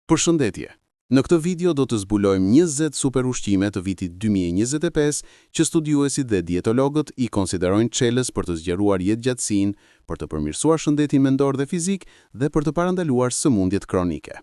Përshëndetje. Në këtë video do të zbulojmë 20 super ushqime të vitit 2025 që studiuesit dhe dietologët i konsiderojnë çelës për të zgjeruar jetëgjatësinë, për të përmirësuar shëndetin mendor dhe fizik dhe për të parandaluar sëmundjet kronike.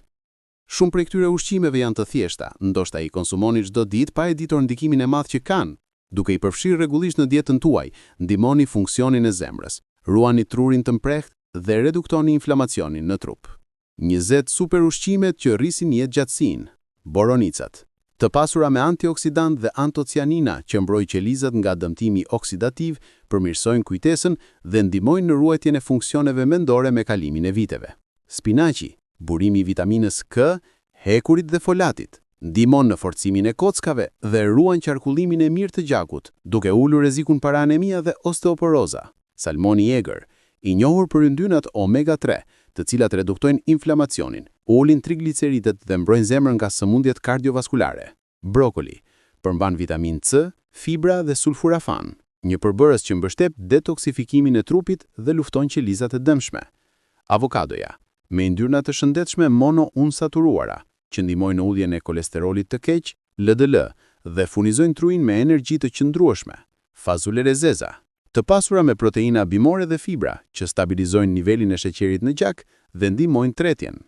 Shumë prej këtyre ushqimeve janë të thjeshta, ndoshta i konsumoni çdo ditë pa e ditur ndikimin e madh që kanë. Duke i përfshirë rregullisht në dietën tuaj, ndihmoni funksionin e zemrës, ruani trurin të mprehtë dhe reduktoni inflamacionin në trup. 20 super ushqimet që rrisin jetëgjatësinë. Boronicat. Të pasura me antioksidant dhe antocianina që mbrojnë qelizat nga dëmtimi oksidativ, përmirësojnë kujtesën dhe ndihmojnë në ruajtjen e funksioneve mendore me kalimin e viteve. Spinaqi, burimi i vitaminës K, hekurit dhe folatit, ndihmon në forcimin e kockave dhe ruan qarkullimin e mirë të gjakut, duke ulur rrezikun para anemia dhe osteoporoza. Salmoni i egër, i njohur për yndynat omega-3, të cilat reduktojnë inflamacionin, ulin trigliceridet dhe mbrojnë zemrën nga sëmundjet kardiovaskulare. Brokoli, përmban vitamin C, fibra dhe sulfurafan, një përbërës që mbështet detoksifikimin e trupit dhe lufton qelizat e dëmshme. Avokadoja, me yndyrna të shëndetshme monounsaturuara, që ndihmojnë në uljen e kolesterolit të keq, LDL, dhe furnizojnë trurin me energji të qëndrueshme. Fazule rezeza, të pasura me proteina bimore dhe fibra, që stabilizojnë nivelin e sheqerit në gjak dhe ndihmojnë tretjen.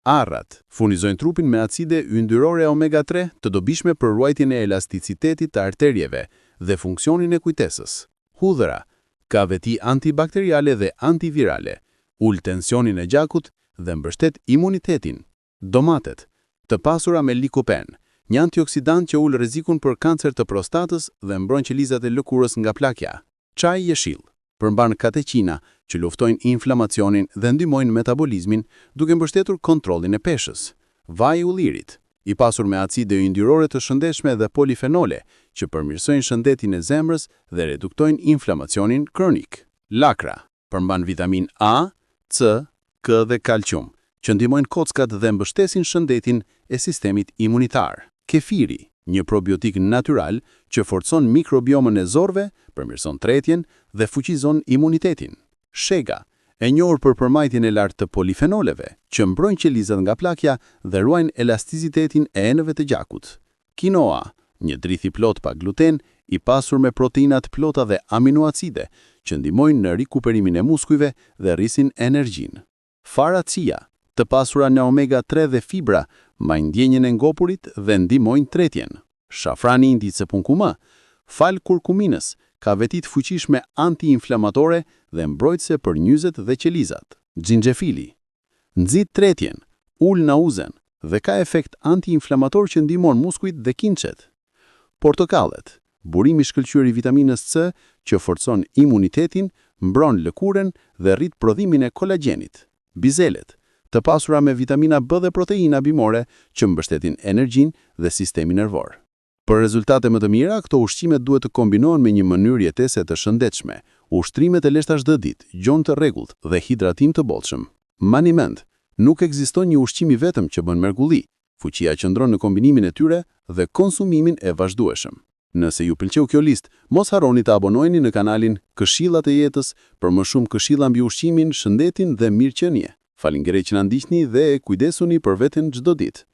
Arrat, furnizojnë trupin me acide yndyrore omega-3 të dobishme për ruajtjen e elasticitetit të arterieve dhe funksionin e kujtesës. Hudhëra, ka veti antibakteriale dhe antivirale, ul tensionin e gjakut dhe mbështet imunitetin. Domatet, të pasura me likopen, një antioksidant që ul rrezikun për kancer të prostatës dhe mbron qelizat e lëkurës nga plakja. Çaj jeshill, përmban katechina që luftojnë inflamacionin dhe ndihmojnë metabolizmin duke mbështetur kontrollin e peshës. Vaj i ullirit, i pasur me acide yndyrore të shëndetshme dhe polifenole që përmirësojnë shëndetin e zemrës dhe reduktojnë inflamacionin kronik. Lakra, përmban vitamin A, C, K dhe kalcium, që ndihmojnë kockat dhe mbështesin shëndetin e sistemit imunitar. Kefiri, një probiotik natyral që forcon mikrobiomën e zorve, përmirëson tretjen dhe fuqizon imunitetin. Shega, e njohur për përmbajtjen e lartë të polifenoleve, që mbrojnë qelizat nga plakja dhe ruajnë elasticitetin e enëve të gjakut. Quinoa, një drithi plot pa gluten, i pasur me proteinat plota dhe aminoacide, që ndihmojnë në rikuperimin e muskujve dhe rrisin energjinë. Faracia, të pasura në omega-3 dhe fibra, mbajnë ndjenjen e ngopurit dhe ndihmojnë tretjen. Shafrani indice.com, fal kurkuminës, ka veti të fuqishme antiinflamatore dhe mbrojtëse për nyzet dhe qelizat. Xhinxhefili, nxit tretjen, ul nauzen dhe ka efekt antiinflamator që ndihmon muskujt dhe kinçet. Portokallet, burimi i shkëlqyer i vitaminës C që forcon imunitetin, mbron lëkurën dhe rrit prodhimin e kolagjenit. Bizelet, të pasura me vitamina B dhe proteina bimore që mbështetin energjinë dhe sistemin nervor. Për rezultate më të mira, këto ushqime duhet të kombinohen me një mënyrë jetese të shëndetshme, ushtrime të lehta çdo ditë, gjon të rregullt dhe hidratim të bollshëm. Mani mend, nuk ekziston një ushqim i vetëm që bën mrekulli. Fuqia qëndron në kombinimin e tyre dhe konsumimin e vazhdueshëm. Nëse ju pëlqeu kjo listë, mos harroni të abonoheni në kanalin Këshillat e Jetës për më shumë këshilla mbi ushqimin, shëndetin dhe mirëqenie. Faleminderit që na ndiqni dhe kujdesuni për veten çdo ditë.